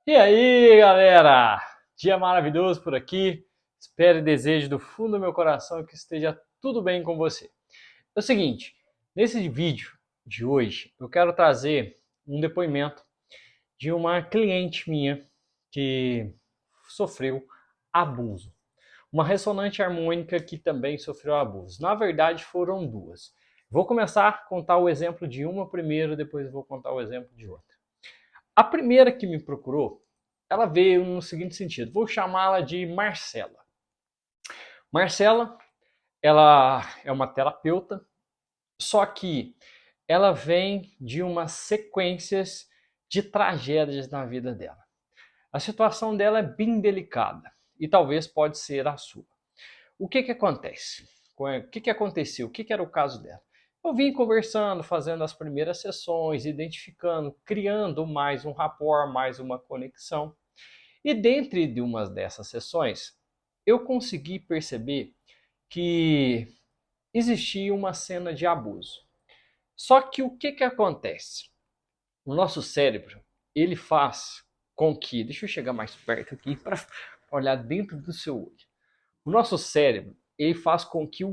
E aí, galera? Dia maravilhoso por aqui. Espero e desejo do fundo do meu coração que esteja tudo bem com você. É o seguinte, nesse vídeo de hoje, eu quero trazer um depoimento de uma cliente minha que sofreu abuso. Uma ressonante harmônica que também sofreu abuso. Na verdade, foram duas. Vou começar a contar o exemplo de uma primeiro, depois vou contar o exemplo de outra. A primeira que me procurou, ela veio no seguinte sentido, vou chamá-la de Marcela. Marcela, ela é uma terapeuta, só que ela vem de umas sequências de tragédias na vida dela. A situação dela é bem delicada e talvez pode ser a sua. O que acontece? O que aconteceu? O que era o caso dela? Eu vim conversando, fazendo as primeiras sessões, identificando, criando mais um rapport, mais uma conexão. E dentro de uma dessas sessões, eu consegui perceber que existia uma cena de abuso. Só que o que acontece? O nosso cérebro, ele faz com que, deixa eu chegar mais perto aqui para olhar dentro do seu olho. O nosso cérebro, ele faz com que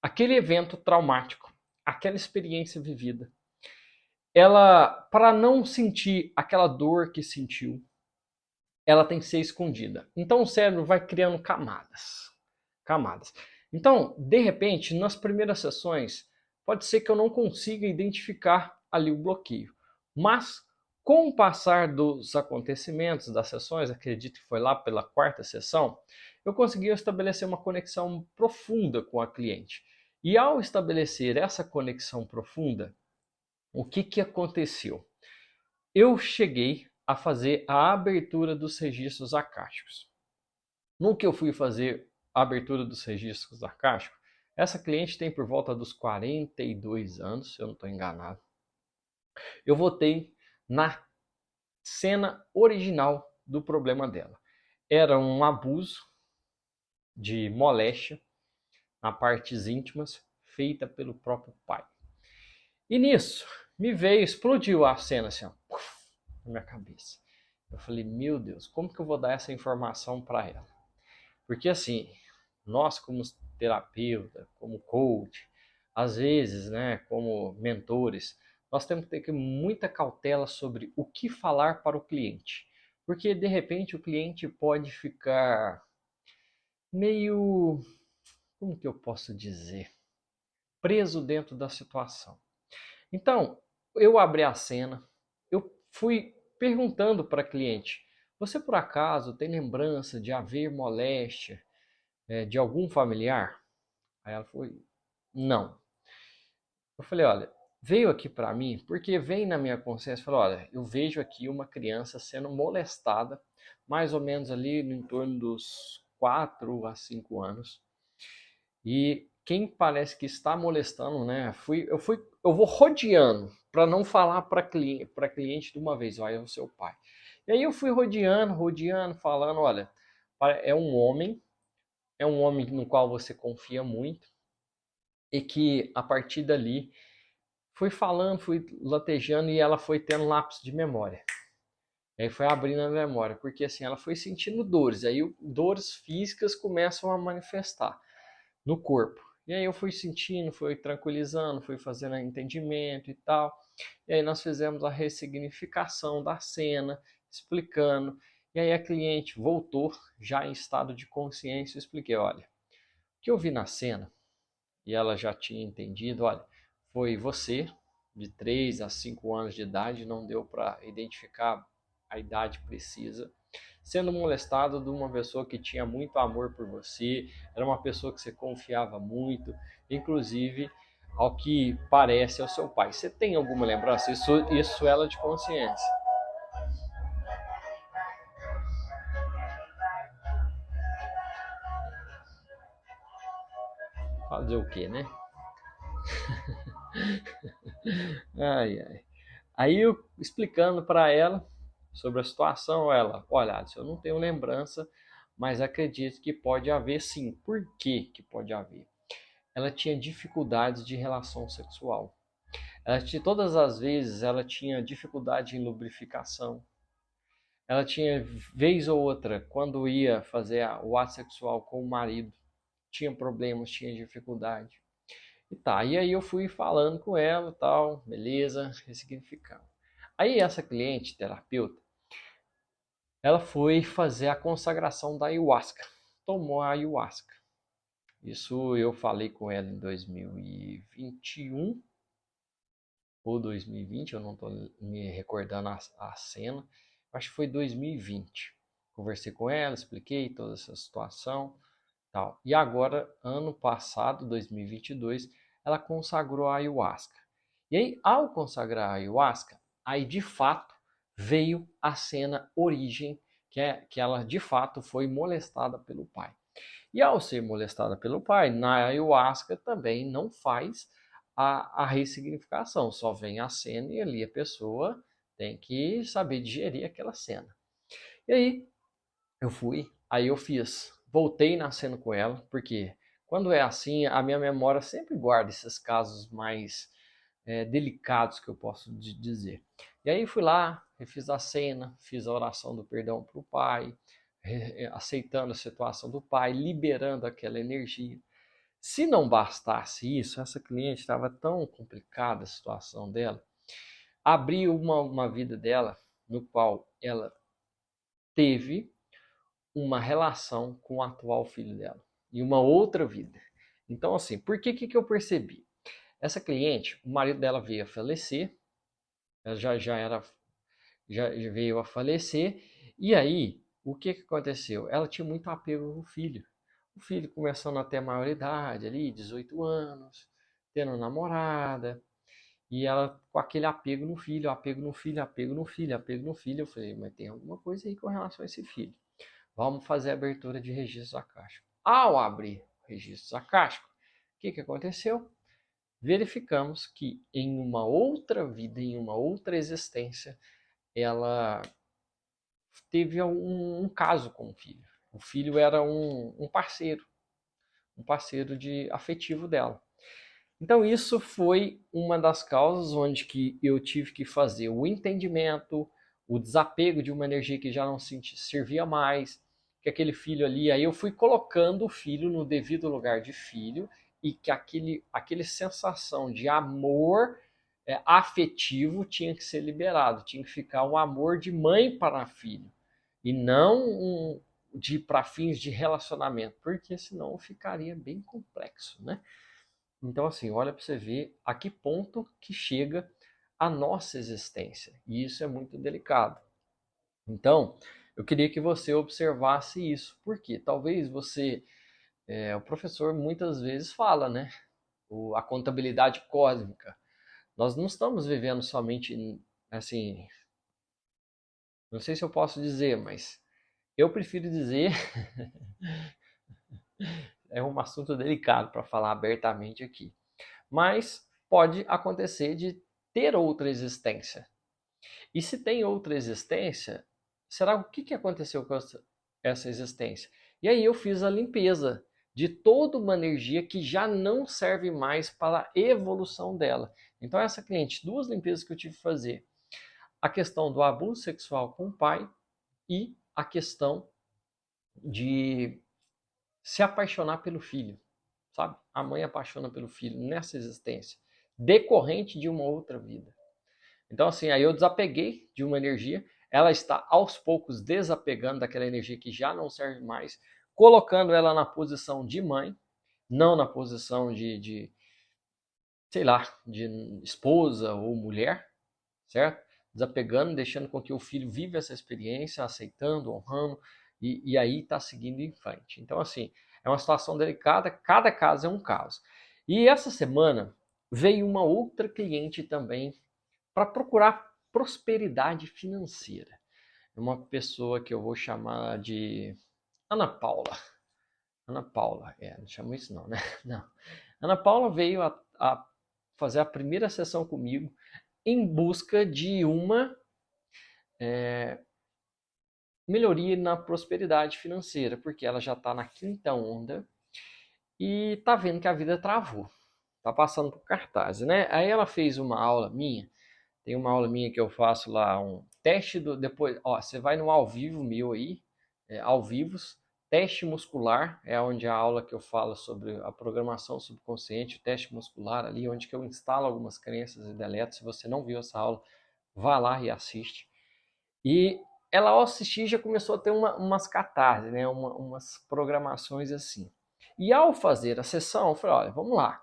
aquele evento traumático, aquela experiência vivida, ela, para não sentir aquela dor que sentiu, ela tem que ser escondida. Então o cérebro vai criando camadas. Camadas. Então, de repente, nas primeiras sessões, pode ser que eu não consiga identificar ali o bloqueio. Mas, com o passar dos acontecimentos, das sessões, acredito que foi lá pela quarta sessão, eu consegui estabelecer uma conexão profunda com a cliente. E ao estabelecer essa conexão profunda, o que aconteceu? Eu cheguei a fazer a abertura dos registros acásticos. No que eu fui fazer a abertura dos registros acásticos, essa cliente tem por volta dos 42 anos, se eu não estou enganado. Eu votei na cena original do problema dela. Era um abuso de moléstia na partes íntimas feita pelo próprio pai. E nisso, me veio, explodiu a cena assim, ó, na minha cabeça. Eu falei, meu Deus, como que eu vou dar essa informação para ela? Porque assim, nós como terapeuta, como coach, às vezes, né, como mentores, nós temos que ter muita cautela sobre o que falar para o cliente. Porque de repente o cliente pode ficar meio, como que eu posso dizer, preso dentro da situação. Então, eu abri a cena, eu fui perguntando para a cliente, você por acaso tem lembrança de haver moléstia de algum familiar? Aí ela falou, não. Eu falei, olha, veio aqui para mim, porque vem na minha consciência, falou, olha, eu vejo aqui uma criança sendo molestada, mais ou menos ali no entorno dos 4 a 5 anos. E quem parece que está molestando, né? Eu vou rodeando para não falar para cliente de uma vez, olha, é o seu pai. E aí eu fui rodeando, falando, olha, é um homem, no qual você confia muito e que a partir dali fui falando, fui latejando e ela foi tendo lápis de memória. E aí foi abrindo a memória, porque assim ela foi sentindo dores, aí dores físicas começam a manifestar no corpo. E aí eu fui sentindo, fui tranquilizando, fui fazendo entendimento e tal. E aí nós fizemos a ressignificação da cena, explicando. E aí a cliente voltou já em estado de consciência. Eu expliquei, olha, o que eu vi na cena, e ela já tinha entendido, olha, foi você de 3 a 5 anos de idade, não deu para identificar a idade precisa, sendo molestado de uma pessoa que tinha muito amor por você, era uma pessoa que você confiava muito, inclusive, ao que parece, é o seu pai. Você tem alguma lembrança? Isso ela de consciência. Fazer o quê, né? Ai, ai. Aí eu explicando para ela sobre a situação, ela, olha, Alisson, eu não tenho lembrança, mas acredito que pode haver sim. Por que pode haver? Ela tinha dificuldades de relação sexual. Todas as vezes ela tinha dificuldade em lubrificação. ela tinha vez ou outra, quando ia fazer o ato sexual com o marido, tinha problemas, tinha dificuldade. E tá, e aí eu fui falando com ela, tal, beleza, ressignificando. Aí essa cliente, terapeuta, ela foi fazer a consagração da ayahuasca. Tomou a ayahuasca. Isso eu falei com ela em 2021 ou 2020, eu não estou me recordando a cena. Acho que foi 2020. Conversei com ela, expliquei toda essa situação, tal. E agora, ano passado, 2022, ela consagrou a ayahuasca. E aí, ao consagrar a ayahuasca, aí de fato veio a cena origem, que ela de fato foi molestada pelo pai. E ao ser molestada pelo pai, na ayahuasca também não faz a ressignificação, só vem a cena e ali a pessoa tem que saber digerir aquela cena. E aí eu fui, aí eu fiz, voltei na cena com ela, porque quando é assim, a minha memória sempre guarda esses casos mais delicados que eu posso dizer. E aí fui lá, refiz a cena, fiz a oração do perdão para o pai, aceitando a situação do pai, liberando aquela energia. Se não bastasse isso, essa cliente estava tão complicada a situação dela, abriu uma vida dela no qual ela teve uma relação com o atual filho dela e uma outra vida. Então, assim, por que eu percebi? Essa cliente, o marido dela veio a falecer, ela já veio a falecer, e aí, o que aconteceu? Ela tinha muito apego com o filho. O filho começando a ter a maioridade ali, 18 anos, tendo namorada, e ela com aquele apego no filho, apego no filho, apego no filho, apego no filho. Eu falei, mas tem alguma coisa aí com relação a esse filho. Vamos fazer a abertura de registros acásticos. Ao abrir registros acásticos, o que aconteceu? Verificamos que em uma outra vida, em uma outra existência, ela teve um caso com o filho. O filho era um parceiro de afetivo dela. Então isso foi uma das causas onde que eu tive que fazer o entendimento, o desapego de uma energia que já não servia mais, que aquele filho ali, aí eu fui colocando o filho no devido lugar de filho e que aquele sensação de amor afetivo tinha que ser liberado, tinha que ficar um amor de mãe para filho e não para fins de relacionamento, porque senão ficaria bem complexo, né? Então, assim, olha para você ver a que ponto que chega a nossa existência. E isso é muito delicado. Então, eu queria que você observasse isso, porque talvez você, o professor muitas vezes fala, né? A contabilidade cósmica. Nós não estamos vivendo somente, assim, não sei se eu posso dizer, mas eu prefiro dizer, é um assunto delicado para falar abertamente aqui. Mas pode acontecer de ter outra existência. E se tem outra existência, será o que aconteceu com essa existência? E aí eu fiz a limpeza de toda uma energia que já não serve mais para a evolução dela. Então essa cliente, duas limpezas que eu tive que fazer. A questão do abuso sexual com o pai e a questão de se apaixonar pelo filho, sabe? A mãe apaixona pelo filho nessa existência, decorrente de uma outra vida. Então, assim, aí eu desapeguei de uma energia, ela está aos poucos desapegando daquela energia que já não serve mais, colocando ela na posição de mãe, não na posição sei lá, de esposa ou mulher, certo? Desapegando, deixando com que o filho viva essa experiência, aceitando, honrando, e aí está seguindo em frente. Então, assim, é uma situação delicada, cada caso é um caso. E essa semana veio uma outra cliente também para procurar prosperidade financeira. É uma pessoa que eu vou chamar de Ana Paula. Ana Paula, não chamo isso não, né? Não. Ana Paula veio a fazer a primeira sessão comigo em busca de uma melhoria na prosperidade financeira, porque ela já está na quinta onda e está vendo que a vida travou. Está passando por cartaz, né? Aí ela fez uma aula minha, tem uma aula minha que eu faço lá teste do depois, ó, você vai no ao vivo meu aí, ao vivos, teste muscular, é onde a aula que eu falo sobre a programação subconsciente, o teste muscular ali, onde que eu instalo algumas crenças e deleto. Se você não viu essa aula, vá lá e assiste. E ela ao assistir já começou a ter umas catarses, né? Umas programações assim. E ao fazer a sessão, eu falei, olha, vamos lá.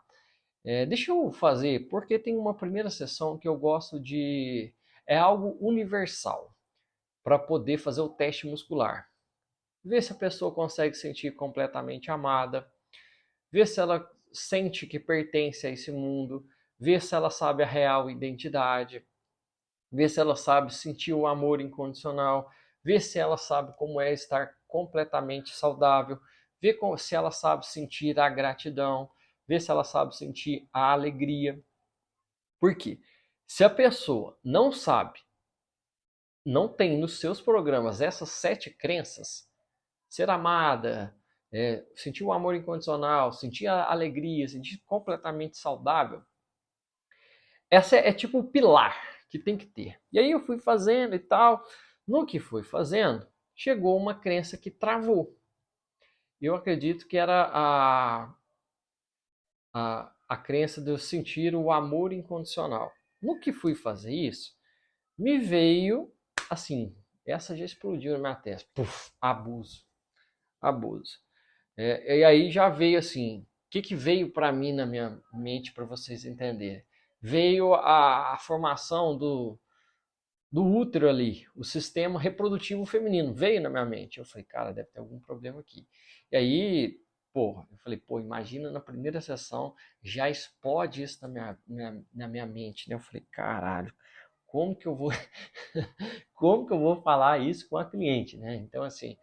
Deixa eu fazer, porque tem uma primeira sessão que eu gosto de... É algo universal, para poder fazer o teste muscular. Ver se a pessoa consegue sentir completamente amada, ver se ela sente que pertence a esse mundo, ver se ela sabe a real identidade, ver se ela sabe sentir o amor incondicional, ver se ela sabe como é estar completamente saudável, ver se ela sabe sentir a gratidão, ver se ela sabe sentir a alegria. Por quê? Se a pessoa não sabe, não tem nos seus programas essas 7 crenças, ser amada, sentir o amor incondicional, sentir a alegria, sentir completamente saudável, essa é tipo o pilar que tem que ter. E aí eu fui fazendo e tal. No que fui fazendo, chegou uma crença que travou. Eu acredito que era a crença de eu sentir o amor incondicional. No que fui fazer isso, me veio assim, essa já explodiu na minha testa. Puf, abuso, abuso. E aí já veio assim, o que veio para mim na minha mente para vocês entenderem? Veio a formação do útero ali, o sistema reprodutivo feminino, veio na minha mente. Eu falei, cara, deve ter algum problema aqui. E aí, porra, eu falei, pô, imagina na primeira sessão, já explode isso na minha mente, né? Eu falei, caralho, como que eu vou, como que eu vou falar isso com a cliente, né? Então, assim,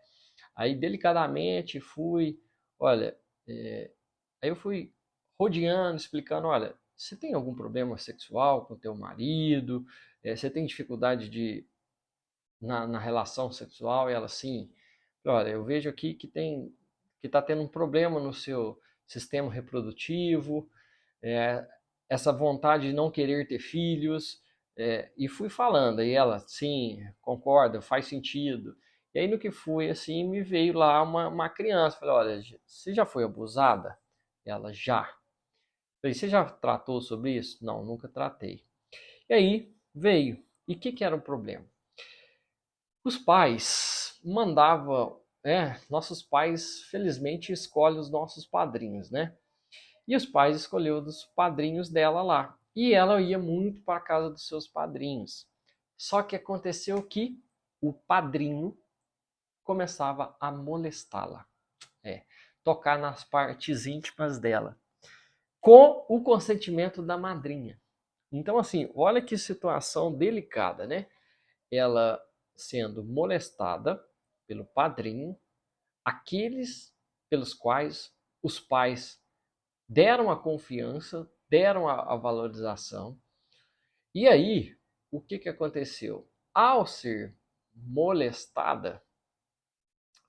aí delicadamente fui, olha, aí eu fui rodeando, explicando, olha, você tem algum problema sexual com o teu marido? Você tem dificuldade na relação sexual? E ela, sim. Olha, eu vejo aqui que está tendo um problema no seu sistema reprodutivo, é, essa vontade de não querer ter filhos, e fui falando, e ela, sim, concorda, faz sentido. E aí no que fui, assim, me veio lá uma criança, falei, olha, você já foi abusada? Ela, já. Falei, você já tratou sobre isso? Não, nunca tratei. E aí veio. E o que era o problema? Os pais mandavam, nossos pais felizmente escolhem os nossos padrinhos, né? E os pais escolheram dos padrinhos dela lá. E ela ia muito para a casa dos seus padrinhos. Só que aconteceu que o padrinho começava a molestá-la, tocar nas partes íntimas dela, com o consentimento da madrinha. Então, assim, olha que situação delicada, né? Ela sendo molestada pelo padrinho, aqueles pelos quais os pais deram a confiança, deram a valorização. E aí, o que aconteceu? Ao ser molestada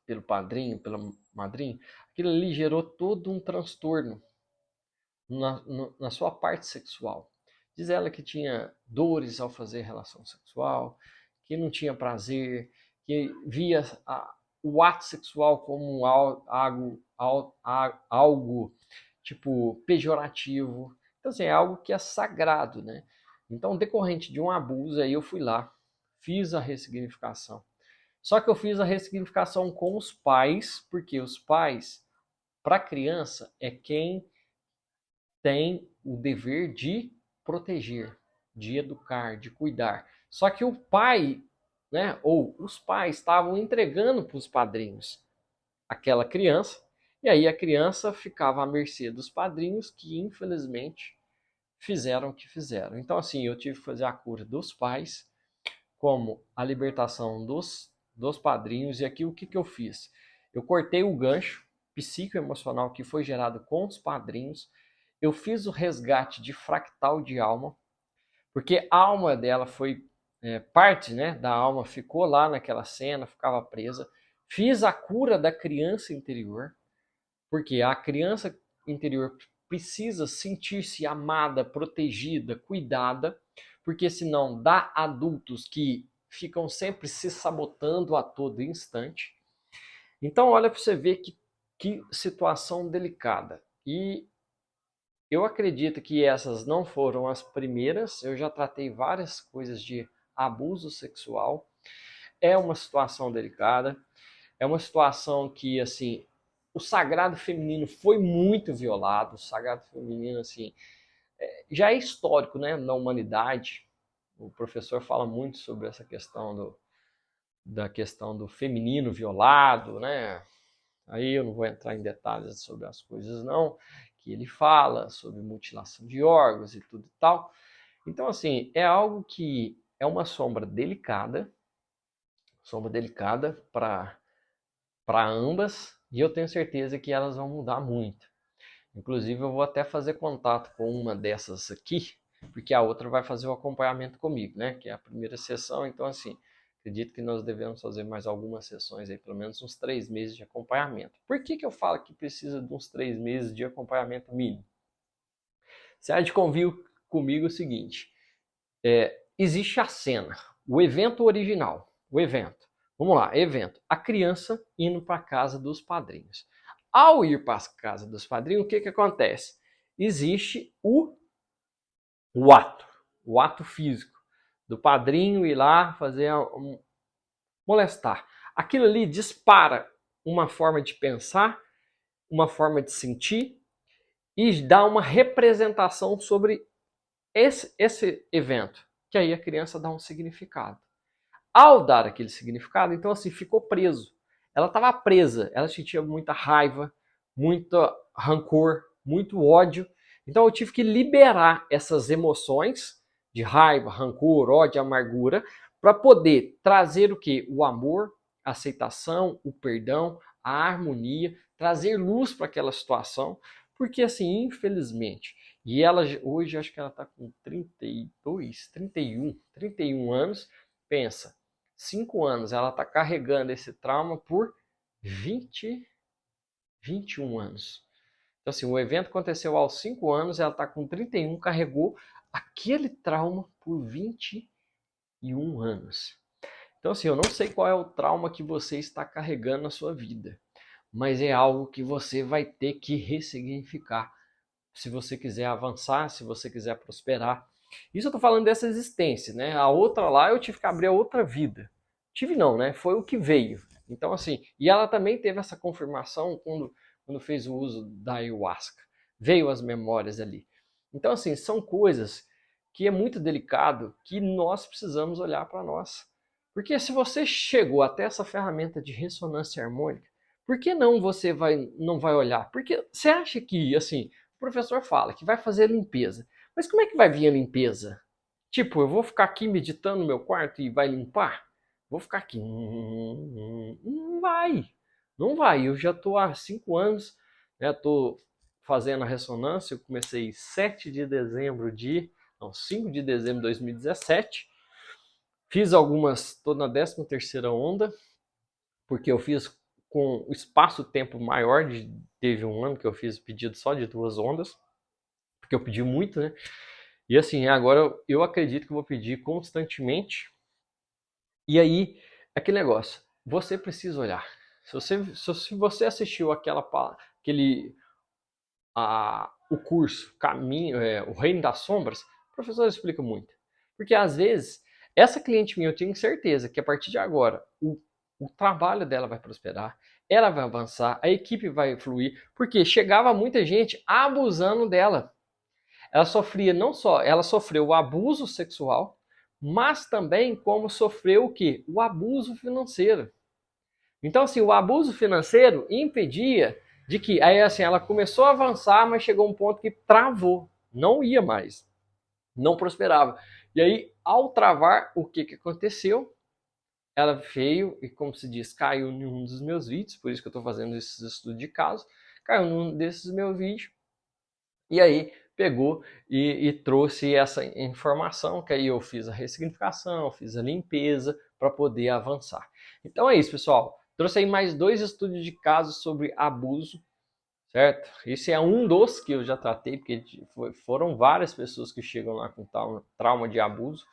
pelo padrinho, pela madrinha, aquilo ali gerou todo um transtorno na sua parte sexual. Diz ela que tinha dores ao fazer relação sexual, que não tinha prazer, que via o ato sexual como algo tipo pejorativo. Então, assim, é algo que é sagrado, né? Então, decorrente de um abuso, aí eu fui lá, fiz a ressignificação. Só que eu fiz a ressignificação com os pais, porque os pais, para a criança, é quem tem o dever de proteger, de educar, de cuidar. Só que o pai, né, ou os pais estavam entregando para os padrinhos aquela criança, e aí a criança ficava à mercê dos padrinhos que, infelizmente, fizeram o que fizeram. Então, assim, eu tive que fazer a cura dos pais, como a libertação dos padrinhos, e aqui o que eu fiz? Eu cortei o gancho psicoemocional que foi gerado com os padrinhos, eu fiz o resgate de fractal de alma, porque a alma dela foi, parte, né, da alma ficou lá naquela cena, ficava presa. Fiz a cura da criança interior, porque a criança interior precisa sentir-se amada, protegida, cuidada, porque senão dá adultos que ficam sempre se sabotando a todo instante. Então olha para você ver que situação delicada. E eu acredito que essas não foram as primeiras, eu já tratei várias coisas de abuso sexual. É uma situação delicada, é uma situação que, assim, o sagrado feminino foi muito violado, o sagrado feminino, assim, já é histórico, né, na humanidade. O professor fala muito sobre essa questão da questão do feminino violado, né? Aí eu não vou entrar em detalhes sobre as coisas não, que ele fala sobre mutilação de órgãos e tudo e tal. Então, assim, é algo que é uma sombra delicada para ambas, e eu tenho certeza que elas vão mudar muito. Inclusive, eu vou até fazer contato com uma dessas aqui, porque a outra vai fazer o acompanhamento comigo, né? Que é a primeira sessão, então, assim, acredito que nós devemos fazer mais algumas sessões aí, pelo menos uns 3 meses de acompanhamento. Por que eu falo que precisa de uns 3 meses de acompanhamento mínimo? Você há de convir comigo o seguinte: existe a cena, o evento original, o evento. Vamos lá, evento. A criança indo para a casa dos padrinhos. Ao ir para a casa dos padrinhos, o que acontece? Existe o ato físico do padrinho ir lá fazer molestar. Aquilo ali dispara uma forma de pensar, uma forma de sentir e dá uma representação sobre esse evento, que aí a criança dá um significado. Ao dar aquele significado, então assim, ficou preso. Ela estava presa, ela sentia muita raiva, muito rancor, muito ódio. Então eu tive que liberar essas emoções de raiva, rancor, ódio, amargura, para poder trazer o que? O amor, a aceitação, o perdão, a harmonia, trazer luz para aquela situação, porque assim, infelizmente, e ela hoje acho que ela está com 32, 31 anos, pensa, 5 anos, ela está carregando esse trauma por 21 anos. Então, assim, o evento aconteceu aos 5 anos, ela está com 31, carregou aquele trauma por 21 anos. Então, assim, eu não sei qual é o trauma que você está carregando na sua vida, mas é algo que você vai ter que ressignificar. Se você quiser avançar, se você quiser prosperar. Isso eu tô falando dessa existência, né? A outra lá eu tive que abrir a outra vida. Tive não, né? Foi o que veio. Então, assim, e ela também teve essa confirmação quando fez o uso da ayahuasca. Veio as memórias ali. Então, assim, são coisas que é muito delicado, que nós precisamos olhar para nós. Porque se você chegou até essa ferramenta de ressonância harmônica, por que não você não vai olhar? Porque você acha que, assim, o professor fala que vai fazer a limpeza. Mas como é que vai vir a limpeza? Tipo, eu vou ficar aqui meditando no meu quarto e vai limpar? Vou ficar aqui. Não vai. Não vai. Eu já estou há 5 anos, né? Estou fazendo a ressonância. Eu comecei 7 de dezembro de. Não, 5 de dezembro de 2017. Fiz algumas, estou na 13ª onda, porque eu fiz com o espaço-tempo maior, teve um ano que eu fiz pedido só de 2 ondas, porque eu pedi muito, né? E assim, agora eu acredito que eu vou pedir constantemente. E aí, aquele negócio, você precisa olhar. Se você assistiu o curso Caminho, o Reino das Sombras, o professor explica muito. Porque às vezes, essa cliente minha, eu tenho certeza que a partir de agora, o trabalho dela vai prosperar, ela vai avançar, a equipe vai fluir, porque chegava muita gente abusando dela. Ela sofria não só, ela sofreu o abuso sexual, mas também como sofreu o quê? O abuso financeiro. Então, assim, o abuso financeiro impedia de que, aí assim, ela começou a avançar, mas chegou um ponto que travou, não ia mais, não prosperava. E aí, ao travar, o que aconteceu? Ela veio e, como se diz, caiu em um dos meus vídeos, por isso que eu estou fazendo esses estudos de caso, caiu num desses meus vídeos, e aí pegou e trouxe essa informação, que aí eu fiz a ressignificação, fiz a limpeza para poder avançar. Então é isso, pessoal. Trouxe aí mais 2 estudos de casos sobre abuso, certo? Esse é um dos que eu já tratei, porque foram várias pessoas que chegam lá com trauma de abuso,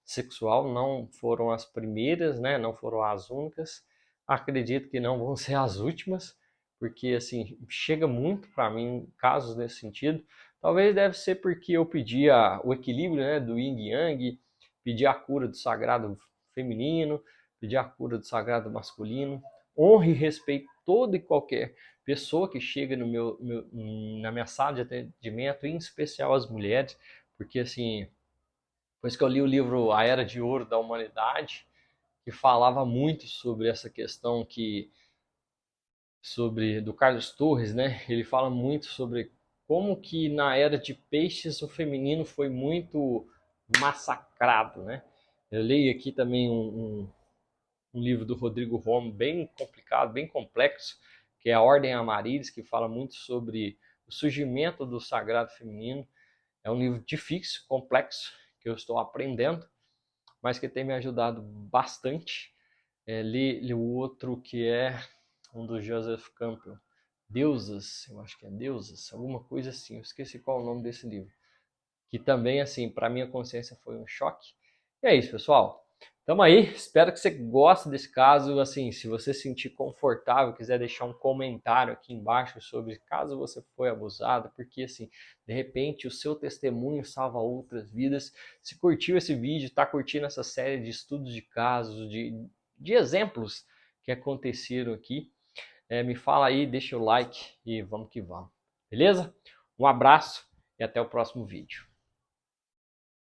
sexual, não foram as primeiras, né? Não foram as únicas. Acredito que não vão ser as últimas, porque assim, chega muito para mim casos nesse sentido. Talvez deve ser porque eu pedi o equilíbrio, né, do yin e yang, pedi a cura do sagrado feminino, pedi a cura do sagrado masculino. Honre e respeite toda e qualquer pessoa que chega na minha sala de atendimento, em especial as mulheres, porque assim, depois que eu li o livro A Era de Ouro da Humanidade, que falava muito sobre essa questão do Carlos Torres, né? Ele fala muito sobre como que na era de peixes o feminino foi muito massacrado, né? Eu leio aqui também um livro do Rodrigo Romo bem complicado, bem complexo, que é A Ordem Amaryllis, que fala muito sobre o surgimento do sagrado feminino. É um livro difícil, complexo, que eu estou aprendendo, mas que tem me ajudado bastante. Li o outro que é um do Joseph Campbell, Deusas, eu acho que é Deusas, alguma coisa assim, eu esqueci qual é o nome desse livro. Que também, assim, para minha consciência foi um choque. E é isso, pessoal. Tamo aí, espero que você goste desse caso. Assim, se você se sentir confortável, quiser deixar um comentário aqui embaixo sobre caso você foi abusado, porque assim, de repente o seu testemunho salva outras vidas. Se curtiu esse vídeo, tá curtindo essa série de estudos de casos, de exemplos que aconteceram aqui, me fala aí, deixa o like e vamos que vamos. Beleza? Um abraço e até o próximo vídeo.